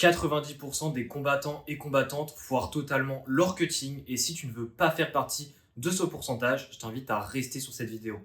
90% des combattants et combattantes foirent totalement leur cutting et si tu ne veux pas faire partie de ce pourcentage, je t'invite à rester sur cette vidéo.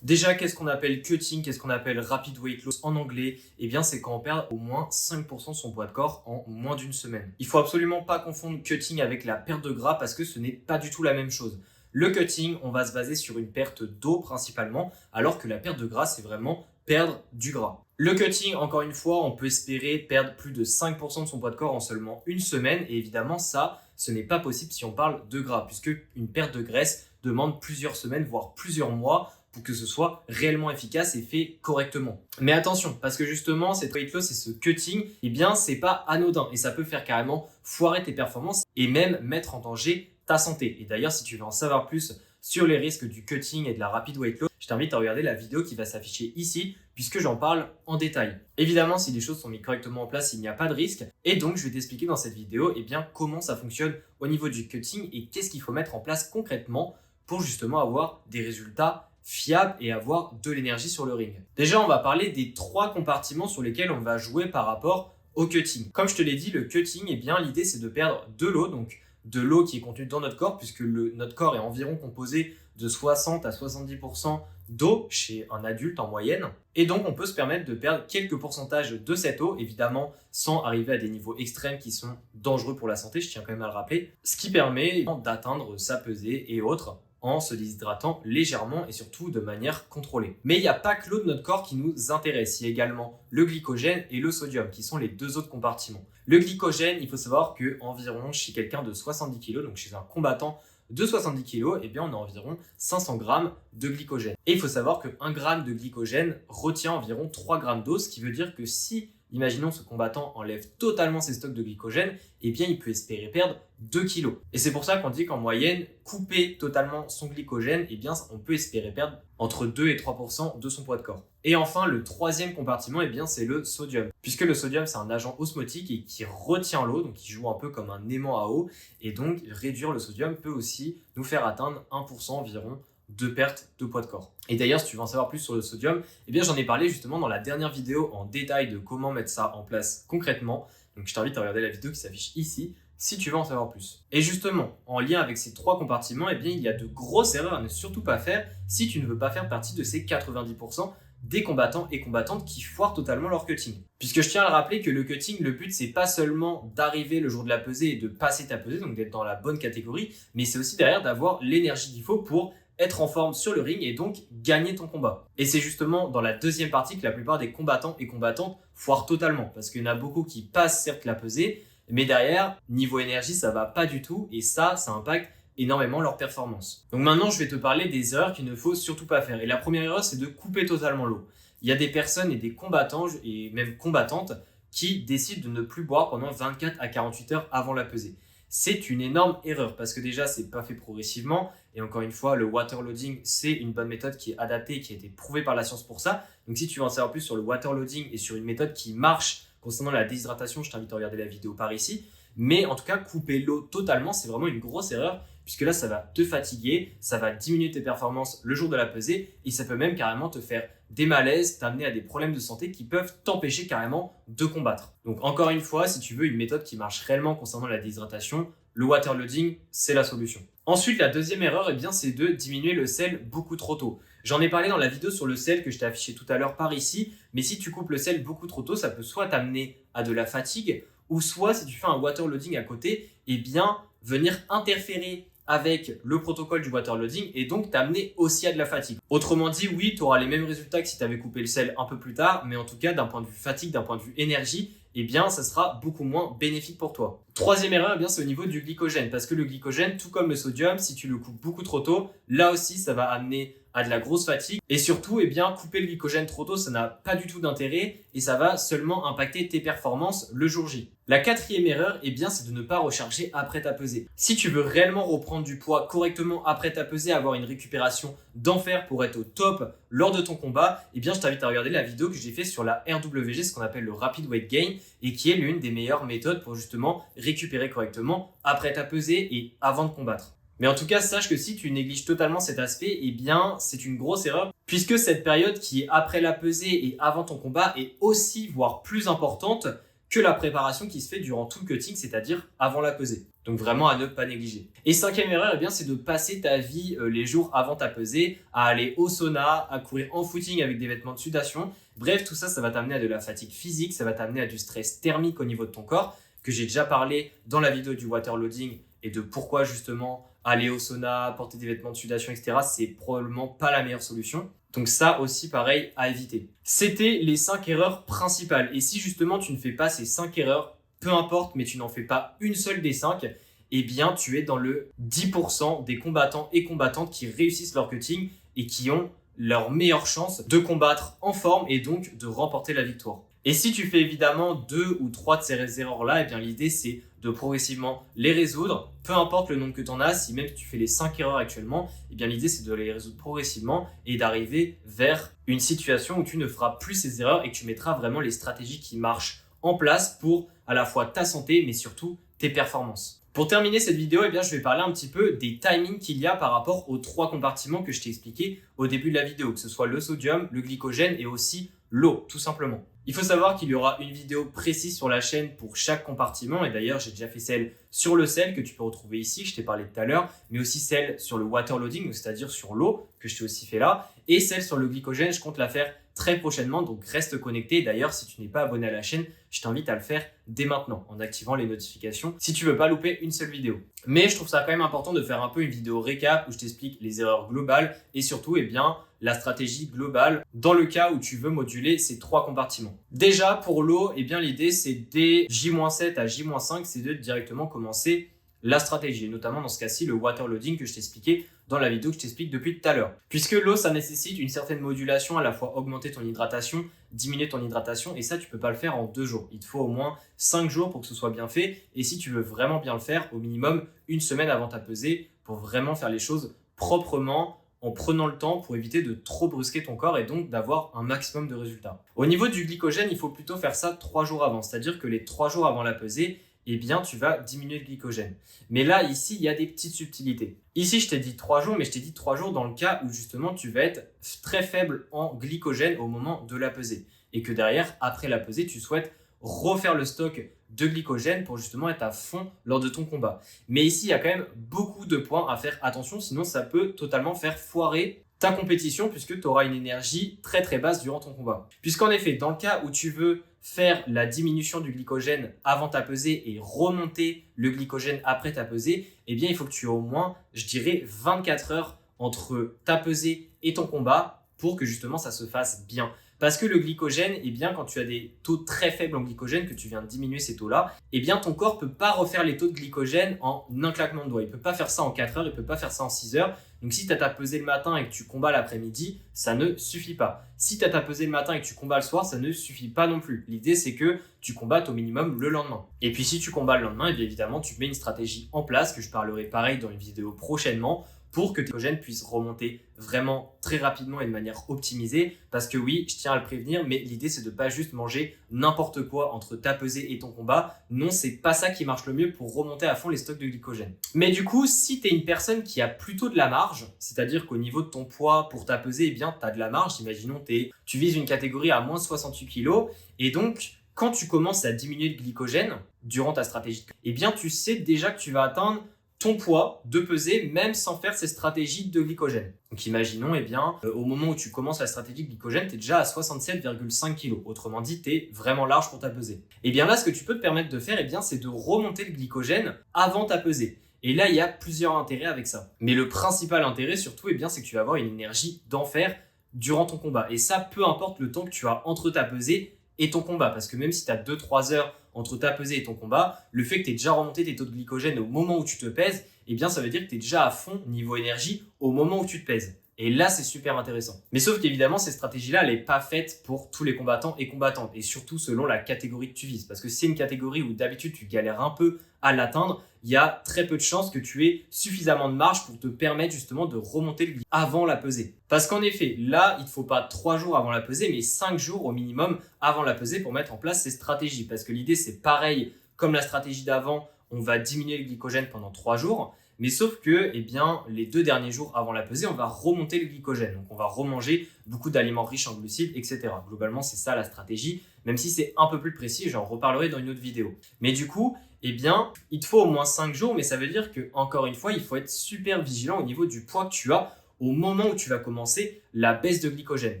Déjà, qu'est-ce qu'on appelle cutting, qu'est-ce qu'on appelle rapid weight loss en anglais? Eh bien, c'est quand on perd au moins 5% de son poids de corps en moins d'une semaine. Il faut absolument pas confondre cutting avec la perte de gras parce que ce n'est pas du tout la même chose. Le cutting, on va se baser sur une perte d'eau principalement, alors que la perte de gras, c'est vraiment perdre du gras. Le cutting, encore une fois, on peut espérer perdre plus de 5% de son poids de corps en seulement une semaine. Et évidemment, ça, ce n'est pas possible si on parle de gras, puisque une perte de graisse demande plusieurs semaines, voire plusieurs mois, pour que ce soit réellement efficace et fait correctement. Mais attention, parce que justement, cette weight loss et ce cutting, eh bien, c'est pas anodin et ça peut faire carrément foirer tes performances et même mettre en danger ta santé. Et d'ailleurs, si tu veux en savoir plus sur les risques du cutting et de la rapid weight loss, je t'invite à regarder la vidéo qui va s'afficher ici, puisque j'en parle en détail. Évidemment, si les choses sont mises correctement en place, il n'y a pas de risque. Et donc, je vais t'expliquer dans cette vidéo eh bien, comment ça fonctionne au niveau du cutting et qu'est-ce qu'il faut mettre en place concrètement pour justement avoir des résultats fiable et avoir de l'énergie sur le ring. Déjà, on va parler des 3 compartiments sur lesquels on va jouer par rapport au cutting. Comme je te l'ai dit, le cutting, eh bien, l'idée c'est de perdre de l'eau, donc de l'eau qui est contenue dans notre corps, puisque notre corps est environ composé de 60 à 70% d'eau chez un adulte en moyenne. Et donc, on peut se permettre de perdre quelques pourcentages de cette eau, évidemment, sans arriver à des niveaux extrêmes qui sont dangereux pour la santé, je tiens quand même à le rappeler, ce qui permet d'atteindre sa pesée et autres en se déshydratant légèrement et surtout de manière contrôlée. Mais il n'y a pas que l'eau de notre corps qui nous intéresse, il y a également le glycogène et le sodium qui sont les 2 autres compartiments. Le glycogène, il faut savoir que environ chez quelqu'un de 70 kg, donc chez un combattant de 70 kg, eh bien on a environ 500 g de glycogène. Et il faut savoir que 1 g de glycogène retient environ 3 g d'eau, ce qui veut dire que si, imaginons, ce combattant enlève totalement ses stocks de glycogène, eh bien il peut espérer perdre 2 kg. Et c'est pour ça qu'on dit qu'en moyenne, couper totalement son glycogène, eh bien on peut espérer perdre entre 2 et 3% de son poids de corps. Et enfin, le 3e compartiment, eh bien c'est le sodium. Puisque le sodium, c'est un agent osmotique et qui retient l'eau, donc qui joue un peu comme un aimant à eau. Et donc, réduire le sodium peut aussi nous faire atteindre 1% environ de perte de poids de corps. Et d'ailleurs, si tu veux en savoir plus sur le sodium, eh bien j'en ai parlé justement dans la dernière vidéo en détail de comment mettre ça en place concrètement. Donc je t'invite à regarder la vidéo qui s'affiche ici si tu veux en savoir plus. Et justement, en lien avec ces 3 compartiments, eh bien il y a de grosses erreurs à ne surtout pas faire si tu ne veux pas faire partie de ces 90% des combattants et combattantes qui foirent totalement leur cutting. Puisque je tiens à le rappeler que le cutting, le but c'est pas seulement d'arriver le jour de la pesée et de passer ta pesée, donc d'être dans la bonne catégorie, mais c'est aussi derrière d'avoir l'énergie qu'il faut pour être en forme sur le ring et donc gagner ton combat. Et c'est justement dans la deuxième partie que la plupart des combattants et combattantes foirent totalement. Parce qu'il y en a beaucoup qui passent certes la pesée, mais derrière, niveau énergie, ça va pas du tout et ça impacte énormément leur performance. Donc maintenant, je vais te parler des erreurs qu'il ne faut surtout pas faire. Et la première erreur, c'est de couper totalement l'eau. Il y a des personnes et des combattants et même combattantes qui décident de ne plus boire pendant 24 à 48 heures avant la pesée. C'est une énorme erreur parce que déjà, c'est pas fait progressivement. Et encore une fois, le waterloading, c'est une bonne méthode qui est adaptée et qui a été prouvée par la science pour ça. Donc, si tu veux en savoir plus sur le waterloading et sur une méthode qui marche concernant la déshydratation, je t'invite à regarder la vidéo par ici. Mais en tout cas, couper l'eau totalement, c'est vraiment une grosse erreur puisque là, ça va te fatiguer, ça va diminuer tes performances le jour de la pesée et ça peut même carrément te faire des malaises, t'amener à des problèmes de santé qui peuvent t'empêcher carrément de combattre. Donc encore une fois, si tu veux une méthode qui marche réellement concernant la déshydratation, le waterloading, c'est la solution. Ensuite, la deuxième erreur, eh bien, c'est de diminuer le sel beaucoup trop tôt. J'en ai parlé dans la vidéo sur le sel que je t'ai affiché tout à l'heure par ici, mais si tu coupes le sel beaucoup trop tôt, ça peut soit t'amener à de la fatigue, ou soit si tu fais un waterloading à côté, eh bien, venir interférer avec le protocole du waterloading et donc t'amener aussi à de la fatigue. Autrement dit, oui, tu auras les mêmes résultats que si tu avais coupé le sel un peu plus tard, mais en tout cas, d'un point de vue fatigue, d'un point de vue énergie, eh bien, ça sera beaucoup moins bénéfique pour toi. Troisième erreur, eh bien, c'est au niveau du glycogène, parce que le glycogène, tout comme le sodium, si tu le coupes beaucoup trop tôt, là aussi, ça va amener à de la grosse fatigue. Et surtout, eh bien, couper le glycogène trop tôt, ça n'a pas du tout d'intérêt et ça va seulement impacter tes performances le jour J. La quatrième erreur, eh bien, c'est de ne pas recharger après ta pesée. Si tu veux réellement reprendre du poids correctement après ta pesée, avoir une récupération d'enfer pour être au top lors de ton combat, eh bien, je t'invite à regarder la vidéo que j'ai fait sur la RWG, ce qu'on appelle le Rapid Weight Gain, et qui est l'une des meilleures méthodes pour justement récupérer correctement après ta pesée et avant de combattre. Mais en tout cas, sache que si tu négliges totalement cet aspect, eh bien, c'est une grosse erreur puisque cette période qui est après la pesée et avant ton combat est aussi, voire plus importante que la préparation qui se fait durant tout le cutting, c'est-à-dire avant la pesée. Donc vraiment à ne pas négliger. Et cinquième erreur, eh bien, c'est de passer ta vie les jours avant ta pesée à aller au sauna, à courir en footing avec des vêtements de sudation. Bref, tout ça, ça va t'amener à de la fatigue physique, ça va t'amener à du stress thermique au niveau de ton corps, que j'ai déjà parlé dans la vidéo du waterloading et de pourquoi justement aller au sauna, porter des vêtements de sudation, etc. C'est probablement pas la meilleure solution. Donc ça aussi, pareil, à éviter. C'était les 5 erreurs principales. Et si justement tu ne fais pas ces 5 erreurs, peu importe, mais tu n'en fais pas une seule des 5, eh bien tu es dans le 10% des combattants et combattantes qui réussissent leur cutting et qui ont leur meilleure chance de combattre en forme et donc de remporter la victoire. Et si tu fais évidemment 2 ou 3 de ces erreurs-là, eh bien l'idée c'est de progressivement les résoudre, peu importe le nombre que tu en as, si même tu fais les 5 erreurs actuellement, eh bien l'idée c'est de les résoudre progressivement et d'arriver vers une situation où tu ne feras plus ces erreurs et que tu mettras vraiment les stratégies qui marchent en place pour à la fois ta santé mais surtout tes performances. Pour terminer cette vidéo, eh bien, je vais parler un petit peu des timings qu'il y a par rapport aux 3 compartiments que je t'ai expliqué au début de la vidéo, que ce soit le sodium, le glycogène et aussi l'eau, tout simplement. Il faut savoir qu'il y aura une vidéo précise sur la chaîne pour chaque compartiment et d'ailleurs j'ai déjà fait celle sur le sel que tu peux retrouver ici, je t'ai parlé tout à l'heure, mais aussi celle sur le waterloading, c'est-à-dire sur l'eau que je t'ai aussi fait là, et celle sur le glycogène, je compte la faire très prochainement, donc reste connecté. D'ailleurs, si tu n'es pas abonné à la chaîne, je t'invite à le faire dès maintenant en activant les notifications si tu veux pas louper une seule vidéo. Mais je trouve ça quand même important de faire un peu une vidéo récap où je t'explique les erreurs globales et surtout eh bien, la stratégie globale dans le cas où tu veux moduler ces 3 compartiments. Déjà, pour l'eau, eh bien l'idée c'est dès J-7 à J-5, c'est de directement commencer la stratégie, et notamment dans ce cas-ci le waterloading que je t'ai expliqué dans la vidéo que je t'explique depuis tout à l'heure. Puisque l'eau, ça nécessite une certaine modulation, à la fois augmenter ton hydratation, diminuer ton hydratation, et ça, tu peux pas le faire en 2 jours. Il te faut au moins 5 jours pour que ce soit bien fait, et si tu veux vraiment bien le faire, au minimum 1 semaine avant ta pesée, pour vraiment faire les choses proprement, en prenant le temps pour éviter de trop brusquer ton corps et donc d'avoir un maximum de résultats. Au niveau du glycogène, il faut plutôt faire ça 3 jours avant, c'est-à-dire que les 3 jours avant la pesée, eh bien, tu vas diminuer le glycogène. Mais là, ici, il y a des petites subtilités. Ici, je t'ai dit 3 jours, mais je t'ai dit 3 jours dans le cas où justement, tu vas être très faible en glycogène au moment de la pesée. Et que derrière, après la pesée, tu souhaites refaire le stock de glycogène pour justement être à fond lors de ton combat. Mais ici, il y a quand même beaucoup de points à faire attention, sinon ça peut totalement faire foirer ta compétition puisque tu auras une énergie très très basse durant ton combat. Puisqu'en effet, dans le cas où tu veux faire la diminution du glycogène avant ta pesée et remonter le glycogène après ta pesée, eh bien il faut que tu aies au moins, je dirais, 24 heures entre ta pesée et ton combat pour que justement ça se fasse bien. Parce que le glycogène, eh bien, quand tu as des taux très faibles en glycogène, que tu viens de diminuer ces taux-là, eh bien, ton corps peut pas refaire les taux de glycogène en un claquement de doigts. Il peut pas faire ça en 4 heures, il peut pas faire ça en 6 heures. Donc, si tu as ta pesée le matin et que tu combats l'après-midi, ça ne suffit pas. Si tu as ta pesée le matin et que tu combats le soir, ça ne suffit pas non plus. L'idée, c'est que tu combattes au minimum le lendemain. Et puis, si tu combats le lendemain, eh bien, évidemment, tu mets une stratégie en place que je parlerai pareil dans une vidéo prochainement pour que tes glycogènes puissent remonter vraiment très rapidement et de manière optimisée. Parce que oui, je tiens à le prévenir, mais l'idée c'est de pas juste manger n'importe quoi entre ta pesée et ton combat. Non, c'est pas ça qui marche le mieux pour remonter à fond les stocks de glycogène. Mais du coup, si tu es une personne qui a plutôt de la marge, c'est-à-dire qu'au niveau de ton poids pour ta pesée, eh bien, tu as de la marge. Imaginons tu vises une catégorie à moins 68 kg et donc quand tu commences à diminuer le glycogène durant ta stratégie, eh bien, tu sais déjà que tu vas atteindre ton poids de pesée même sans faire ces stratégies de glycogène. Donc imaginons, eh bien, au moment où tu commences la stratégie de glycogène, tu es déjà à 67,5 kg. Autrement dit, tu es vraiment large pour ta pesée. Et bien là, ce que tu peux te permettre de faire, eh bien, c'est de remonter le glycogène avant ta pesée. Et là, il y a plusieurs intérêts avec ça. Mais le principal intérêt, surtout, eh bien, c'est que tu vas avoir une énergie d'enfer durant ton combat. Et ça, peu importe le temps que tu as entre ta pesée et ton combat. Parce que même si tu as 2-3 heures entre ta pesée et ton combat, le fait que tu aies déjà remonté tes taux de glycogène au moment où tu te pèses, eh bien ça veut dire que tu es déjà à fond niveau énergie au moment où tu te pèses. Et là, c'est super intéressant. Mais sauf qu'évidemment, cette stratégie-là, elle n'est pas faite pour tous les combattants et combattantes. Et surtout selon la catégorie que tu vises. Parce que si c'est une catégorie où d'habitude tu galères un peu à l'atteindre, il y a très peu de chances que tu aies suffisamment de marge pour te permettre justement de remonter le glycogène avant la pesée. Parce qu'en effet, là, il ne faut pas 3 jours avant la pesée, mais 5 jours au minimum avant la pesée pour mettre en place ces stratégies. Parce que l'idée, c'est pareil comme la stratégie d'avant, on va diminuer le glycogène pendant 3 jours. Mais sauf que, eh bien, les 2 derniers jours avant la pesée, on va remonter le glycogène. Donc, on va remanger beaucoup d'aliments riches en glucides, etc. Globalement, c'est ça la stratégie, même si c'est un peu plus précis, j'en reparlerai dans une autre vidéo. Mais du coup, eh bien, il te faut au moins 5 jours, mais ça veut dire que, encore une fois, il faut être super vigilant au niveau du poids que tu as au moment où tu vas commencer la baisse de glycogène.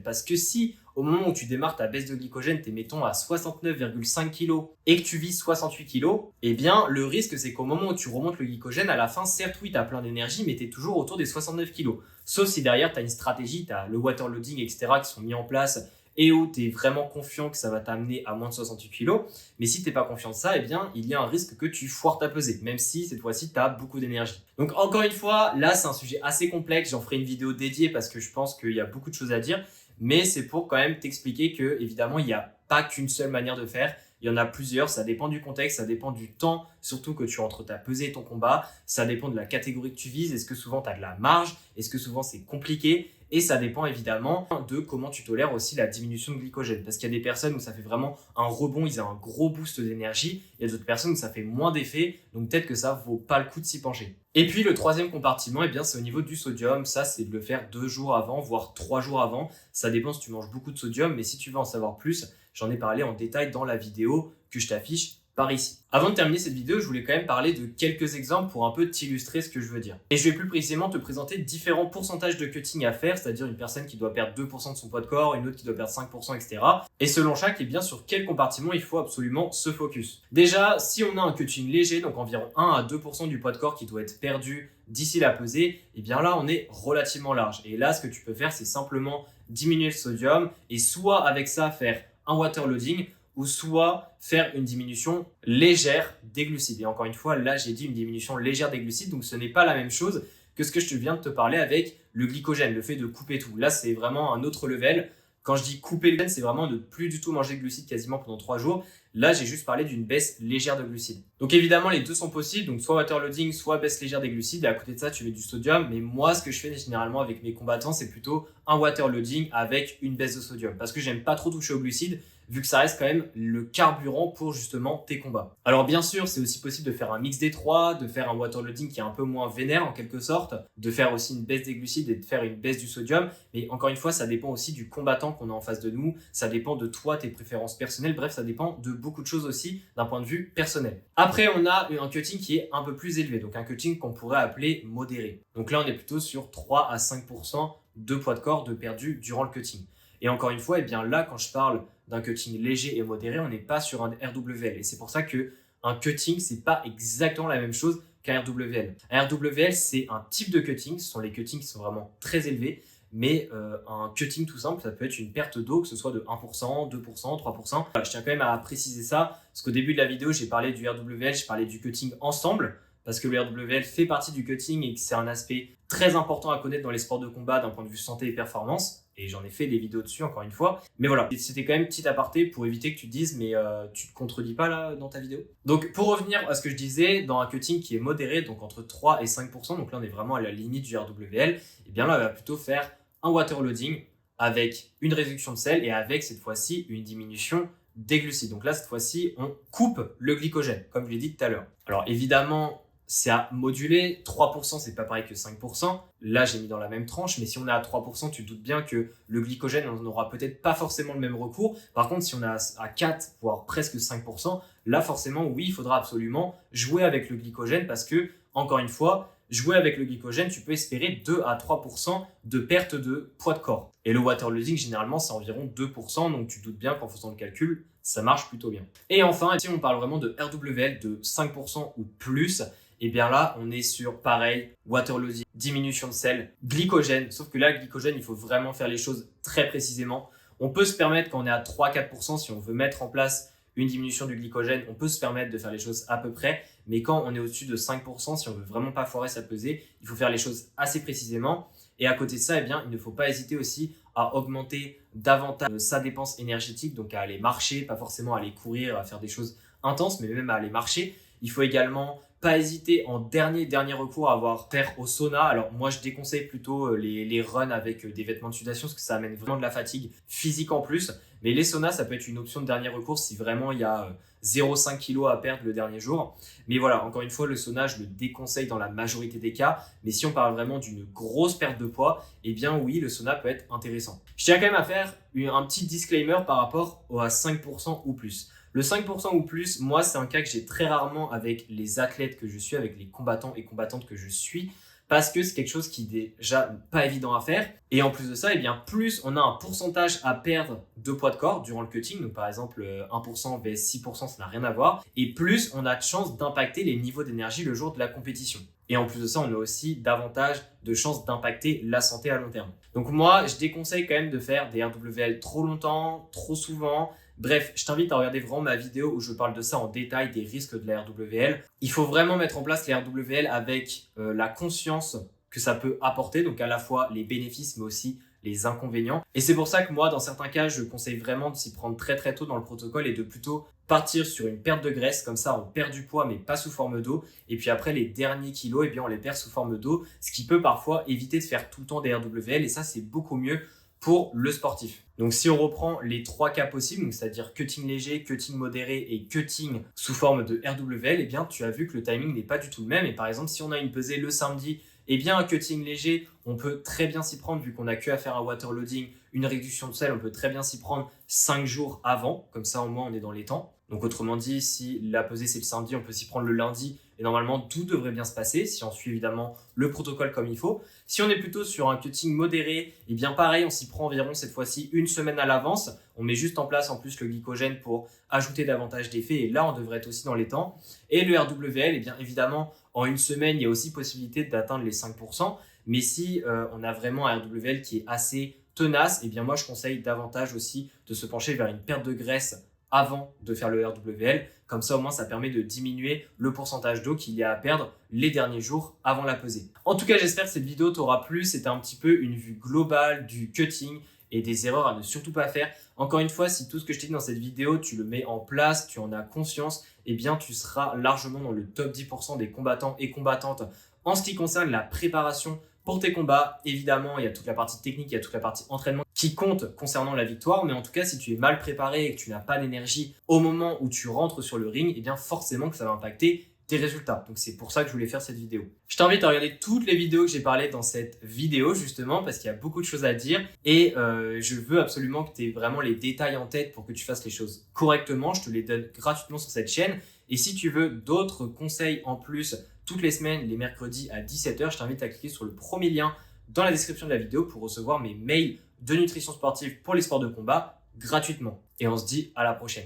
Parce que si au moment où tu démarres ta baisse de glycogène, tu es mettons à 69,5 kg et que tu vises 68 kg, eh bien le risque c'est qu'au moment où tu remontes le glycogène, à la fin, certes oui, tu as plein d'énergie, mais tu es toujours autour des 69 kg. Sauf si derrière tu as une stratégie, tu as le waterloading, etc. qui sont mis en place et où tu es vraiment confiant que ça va t'amener à moins de 68 kg. Mais si tu n'es pas confiant de ça, eh bien, il y a un risque que tu foires ta pesée, même si cette fois-ci, tu as beaucoup d'énergie. Donc encore une fois, là, c'est un sujet assez complexe. J'en ferai une vidéo dédiée parce que je pense qu'il y a beaucoup de choses à dire. Mais c'est pour quand même t'expliquer que, évidemment, il n'y a pas qu'une seule manière de faire. Il y en a plusieurs, ça dépend du contexte, ça dépend du temps, surtout que tu as entre ta pesée et ton combat. Ça dépend de la catégorie que tu vises. Est-ce que souvent tu as de la marge? Est-ce que souvent c'est compliqué? Et ça dépend évidemment de comment tu tolères aussi la diminution de glycogène. Parce qu'il y a des personnes où ça fait vraiment un rebond, ils ont un gros boost d'énergie. Il y a d'autres personnes où ça fait moins d'effet. Donc peut-être que ça vaut pas le coup de s'y pencher. Et puis le troisième compartiment, eh bien, c'est au niveau du sodium. Ça, c'est de le faire 2 jours avant, voire 3 jours avant. Ça dépend si tu manges beaucoup de sodium. Mais si tu veux en savoir plus, j'en ai parlé en détail dans la vidéo que je t'affiche par ici. Avant de terminer cette vidéo, je voulais quand même parler de quelques exemples pour un peu t'illustrer ce que je veux dire. Et je vais plus précisément te présenter différents pourcentages de cutting à faire, c'est-à-dire une personne qui doit perdre 2% de son poids de corps, une autre qui doit perdre 5%, etc. Et selon chaque, eh bien, sur quel compartiment il faut absolument se focus. Déjà, si on a un cutting léger, donc environ 1 à 2% du poids de corps qui doit être perdu d'ici la pesée, eh bien là, on est relativement large. Et là, ce que tu peux faire, c'est simplement diminuer le sodium et soit avec ça, faire un waterloading, ou soit faire une diminution légère des glucides. Et encore une fois, là, j'ai dit une diminution légère des glucides, donc ce n'est pas la même chose que ce que je viens de te parler avec le glycogène, le fait de couper tout. Là, c'est vraiment un autre level. Quand je dis couper le glycogène, c'est vraiment de plus du tout manger de glucides quasiment pendant 3 jours. Là, j'ai juste parlé d'une baisse légère de glucides. Donc évidemment, les deux sont possibles, donc soit waterloading, soit baisse légère des glucides. Et à côté de ça, tu mets du sodium. Mais moi, ce que je fais généralement avec mes combattants, c'est plutôt un waterloading avec une baisse de sodium. Parce que j'aime pas trop toucher aux glucides, vu que ça reste quand même le carburant pour justement tes combats. Alors bien sûr, c'est aussi possible de faire un mix des trois, de faire un waterloading qui est un peu moins vénère en quelque sorte, de faire aussi une baisse des glucides et de faire une baisse du sodium. Mais encore une fois, ça dépend aussi du combattant qu'on a en face de nous, ça dépend de toi, tes préférences personnelles, bref, ça dépend de beaucoup de choses aussi d'un point de vue personnel. Après, on a un cutting qui est un peu plus élevé, donc un cutting qu'on pourrait appeler modéré. Donc là, on est plutôt sur 3 à 5% de poids de corps de perdu durant le cutting. Et encore une fois, eh bien là, quand je parle d'un cutting léger et modéré, on n'est pas sur un RWL. Et c'est pour ça qu'un cutting, c'est pas exactement la même chose qu'un RWL. Un RWL, c'est un type de cutting. Ce sont les cuttings qui sont vraiment très élevés. Mais un cutting tout simple, ça peut être une perte d'eau, que ce soit de 1%, 2%, 3%. Je tiens quand même à préciser ça, parce qu'au début de la vidéo, j'ai parlé du RWL, j'ai parlé du cutting ensemble, parce que le RWL fait partie du cutting et que c'est un aspect très important à connaître dans les sports de combat d'un point de vue santé et performance. Et j'en ai fait des vidéos dessus, encore une fois. Mais voilà, c'était quand même petit aparté pour éviter que tu te dises, mais tu te contredis pas là dans ta vidéo. Donc pour revenir à ce que je disais, dans un cutting qui est modéré, donc entre 3 et 5%, donc là on est vraiment à la limite du RWL, et bien là on va plutôt faire un waterloading avec une réduction de sel et avec cette fois-ci une diminution des glucides. Donc là cette fois-ci on coupe le glycogène, comme je l'ai dit tout à l'heure. Alors évidemment, c'est à moduler. 3%, c'est pas pareil que 5%. Là, j'ai mis dans la même tranche, mais si on est à 3%, tu te doutes bien que le glycogène, on n'aura peut-être pas forcément le même recours. Par contre, si on est à 4, voire presque 5%, là, forcément, oui, il faudra absolument jouer avec le glycogène parce que, encore une fois, jouer avec le glycogène, tu peux espérer 2 à 3% de perte de poids de corps. Et le waterloading, généralement, c'est environ 2%, donc tu te doutes bien qu'en faisant le calcul, ça marche plutôt bien. Et enfin, si on parle vraiment de RWL de 5% ou plus, et bien là, on est sur pareil, waterloading, diminution de sel, glycogène. Sauf que là, le glycogène, il faut vraiment faire les choses très précisément. On peut se permettre, quand on est à 3-4%, si on veut mettre en place une diminution du glycogène, on peut se permettre de faire les choses à peu près. Mais quand on est au-dessus de 5%, si on veut vraiment pas foirer sa pesée, il faut faire les choses assez précisément. Et à côté de ça, eh bien, il ne faut pas hésiter aussi à augmenter davantage sa dépense énergétique, donc à aller marcher, pas forcément à aller courir, à faire des choses intenses, mais même à aller marcher. Il faut également pas hésiter en dernier recours à faire au sauna. Alors moi je déconseille plutôt les runs avec des vêtements de sudation parce que ça amène vraiment de la fatigue physique en plus. Mais les saunas ça peut être une option de dernier recours si vraiment il y a 0,5 kg à perdre le dernier jour. Mais voilà, encore une fois le sauna je le déconseille dans la majorité des cas. Mais si on parle vraiment d'une grosse perte de poids, eh bien oui le sauna peut être intéressant. Je tiens quand même à faire un petit disclaimer par rapport à 5% ou plus. Le 5% ou plus, moi, c'est un cas que j'ai très rarement avec les athlètes que je suis, avec les combattants et combattantes que je suis, parce que c'est quelque chose qui est déjà pas évident à faire. Et en plus de ça, eh bien, plus on a un pourcentage à perdre de poids de corps durant le cutting, donc par exemple 1% vs 6%, ça n'a rien à voir, et plus on a de chances d'impacter les niveaux d'énergie le jour de la compétition. Et en plus de ça, on a aussi davantage de chances d'impacter la santé à long terme. Donc moi, je déconseille quand même de faire des RWL trop longtemps, trop souvent. Bref, je t'invite à regarder vraiment ma vidéo où je parle de ça en détail, des risques de la RWL. Il faut vraiment mettre en place les RWL avec la conscience que ça peut apporter, donc à la fois les bénéfices mais aussi les inconvénients. Et c'est pour ça que moi, dans certains cas, je conseille vraiment de s'y prendre très tôt dans le protocole et de plutôt partir sur une perte de graisse, comme ça on perd du poids mais pas sous forme d'eau. Et puis après les derniers kilos, eh bien, on les perd sous forme d'eau, ce qui peut parfois éviter de faire tout le temps des RWL et ça c'est beaucoup mieux pour le sportif. Donc si on reprend les trois cas possibles, c'est-à-dire cutting léger, cutting modéré et cutting sous forme de RWL, eh bien tu as vu que le timing n'est pas du tout le même. Et par exemple, si on a une pesée le samedi, eh bien un cutting léger, on peut très bien s'y prendre vu qu'on n'a que à faire un waterloading, une réduction de sel, on peut très bien s'y prendre 5 jours avant, comme ça au moins on est dans les temps. Donc autrement dit, si la pesée c'est le samedi, on peut s'y prendre le lundi et normalement tout devrait bien se passer si on suit évidemment le protocole comme il faut. Si on est plutôt sur un cutting modéré, eh bien pareil, on s'y prend environ cette fois-ci une semaine à l'avance. On met juste en place en plus le glycogène pour ajouter davantage d'effets et là on devrait être aussi dans les temps. Et le RWL, eh bien évidemment en une semaine, il y a aussi possibilité d'atteindre les 5%. Mais si on a vraiment un RWL qui est assez tenace, eh bien moi je conseille davantage aussi de se pencher vers une perte de graisse avant de faire le RWL. Comme ça, au moins, ça permet de diminuer le pourcentage d'eau qu'il y a à perdre les derniers jours avant la pesée. En tout cas, j'espère que cette vidéo t'aura plu. C'était un petit peu une vue globale du cutting et des erreurs à ne surtout pas faire. Encore une fois, si tout ce que je t'ai dit dans cette vidéo, tu le mets en place, tu en as conscience, eh bien, tu seras largement dans le top 10% des combattants et combattantes en ce qui concerne la préparation pour tes combats. Évidemment, il y a toute la partie technique, il y a toute la partie entraînement qui compte concernant la victoire. Mais en tout cas, si tu es mal préparé et que tu n'as pas d'énergie au moment où tu rentres sur le ring, eh bien forcément que ça va impacter tes résultats. Donc c'est pour ça que je voulais faire cette vidéo. Je t'invite à regarder toutes les vidéos que j'ai parlé dans cette vidéo justement parce qu'il y a beaucoup de choses à dire et je veux absolument que tu aies vraiment les détails en tête pour que tu fasses les choses correctement. Je te les donne gratuitement sur cette chaîne et si tu veux d'autres conseils en plus toutes les semaines, les mercredis à 17h, je t'invite à cliquer sur le premier lien dans la description de la vidéo pour recevoir mes mails de nutrition sportive pour les sports de combat gratuitement. Et on se dit à la prochaine.